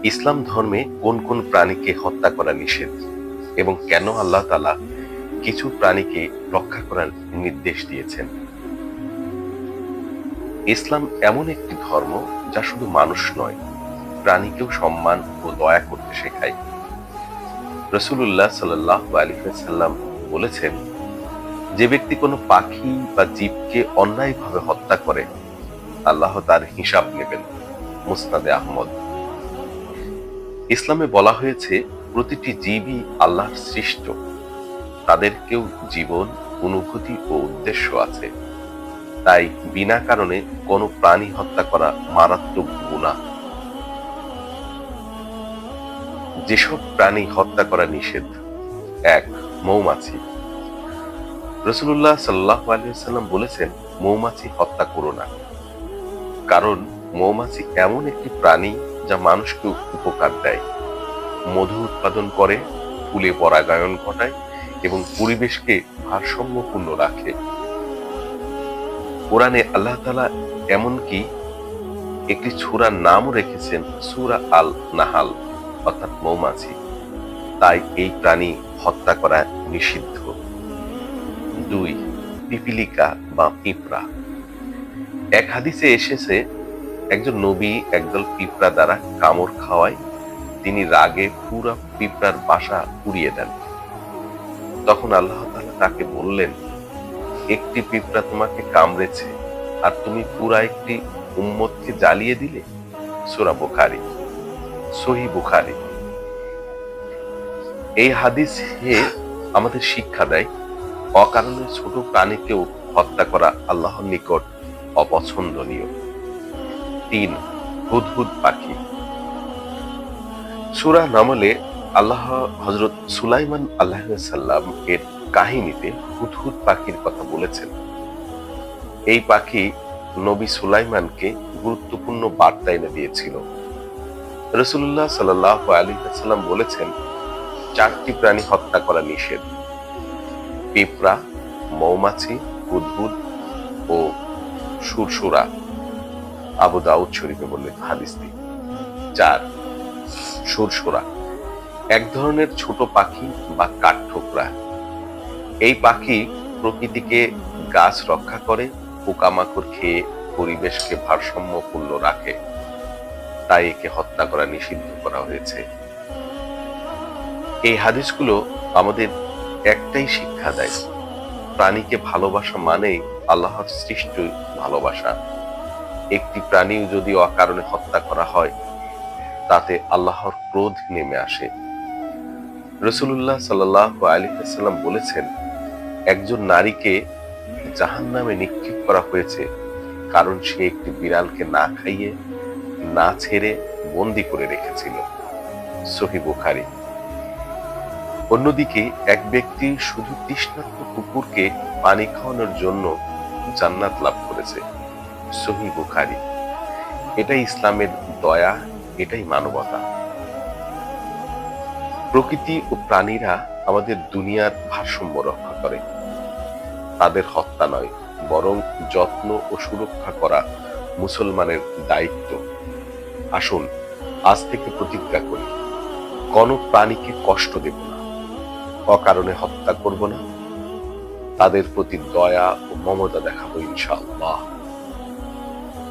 ইসলাম ধর্মে কোন কোন প্রাণীকে হত্যা করা নিষেধ এবং কেন আল্লাহ তাআলা কিছু প্রাণীকে রক্ষা করার নির্দেশ দিয়েছেন? ইসলাম এমন একটি ধর্ম যা শুধু মানুষ নয়, প্রাণীকেও সম্মান ও দয়া করতে শেখায়। রাসূলুল্লাহ সাল্লাল্লাহু আলাইহি ওয়াসাল্লাম বলেছেন, যে ব্যক্তি কোনো পাখি বা জীবকে অন্যায়ভাবে হত্যা করে, আল্লাহ তার হিসাব নেবেন। মুসনাদে আহমদ। ইসলামে বলা হয়েছে, প্রতিটি জীবই আল্লাহর সৃষ্ট, তাদেরকেও জীবন, অনুভূতি ও উদ্দেশ্য আছে। তাই বিনা কারণে কোনো প্রাণী হত্যা করা মারাত্মক গুনাহ। যেসব প্রাণী হত্যা করা নিষেধ: ১. মৌমাছি। রাসূলুল্লাহ সাল্লাল্লাহু আলাইহি ওয়াসাল্লাম বলেছেন, মৌমাছি হত্যা করো না। কারণ মৌমাছি এমন একটি প্রাণী যা মানুষকে উপকার দেয়, মধু উৎপাদন করে, ফুলে পরাগায়ন ঘটায় এবং পরিবেশকে ভারসাম্যপূর্ণ রাখে। কোরআনে আল্লাহ তাআলা এমনকি একটি সূরার নামও রেখেছেন সূরা আল নাহাল, অর্থাৎ মৌমাছি। তাই এই প্রাণী হত্যা করা নিষিদ্ধ। ২. পিপীলিকা বা পিঁপড়া। এক হাদিসে এসেছে, একজন নবী একদল পিঁপড়া দ্বারা কামড় খাওয়ায় তিনি রাগে পুরা পিঁপড়ার বাসা উড়িয়ে দেন। তখন আল্লাহ তাআলা তাকে বললেন, একটি পিঁপড়া তোমাকে কামড়েছে আর তুমি পুরা একটি উম্মতকে জ্বালিয়ে দিলে। সূরা বুখারী, সহিহ বুখারী। এই হাদিসে আমাদের শিক্ষা দেয়, অকারণে ছোট প্রাণীকেও হত্যা করা আল্লাহর নিকট অপছন্দনীয়। ৩. হুদহুদ পাখি। সূরা নামলে আল্লাহ হযরত সুলাইমান আলাইহিস সালাম এর কাহিনীতে হুদহুদ পাখির কথা বলেছেন। এই পাখি নবী সুলাইমানকে গুরুত্বপূর্ণ বার্তা এনে দিয়েছিল। রাসূলুল্লাহ সাল্লাল্লাহু আলাইহি ওয়াসাল্লাম বলেছেন, ৪টি প্রাণী হত্যা করা নিষেধ: পিঁপড়া, মৌমাছি, হুদহুদ ও সুরসুরা। আবু দাউদ শরীফে বললেন হাদিসটি। ৪. সুরসুরা এক ধরনের ছোট পাখি বা কাঠঠোকরা। এই পাখি প্রকৃতিকে গাছ রক্ষা করে, পোকামাকড় খেয়ে পরিবেশকে ভারসাম্যপূর্ণ রাখে। তাই একে হত্যা করা নিষিদ্ধ করা হয়েছে। এই হাদিসগুলো আমাদের একটাই শিক্ষা দেয়, প্রাণীকে ভালোবাসা মানেই আল্লাহর সৃষ্ট ভালোবাসা। একটি প্রাণী যদি অকারণে হত্যা করা হয়, তাতে আল্লাহর ক্রোধ নেমে আসে। রাসূলুল্লাহ সাল্লাল্লাহু আলাইহি ওয়াসাল্লাম বলেছেন, একজন নারীকে জাহান্নামে নিক্ষেপ করা হয়েছে কারণ সে একটি বিড়ালকে না খাইয়ে, না ছেড়ে বন্দী করে রেখেছিল। সহিহ বুখারী। অন্যদিকে এক ব্যক্তি শুধু তৃষ্ণার্ত কুকুরকে পানি খাওয়ানোর জন্য জান্নাত লাভ করেছে। সহিহ বুখারী। এটাই ইসলামের দয়া, এটাই মানবতা। প্রকৃতি ও প্রাণীরা আমাদের দুনিয়ার ভারসাম্য রক্ষা করে। তাদের হত্যা নয়, বরং যত্ন ও সুরক্ষা করা মুসলমানের দায়িত্ব। আসুন আজ থেকে প্রতিজ্ঞা করি, কোনো প্রাণীকে কষ্ট দেব না, অকারণে হত্যা করব না, তাদের প্রতি দয়া ও মমতা দেখাবো ইনশাআল্লাহ।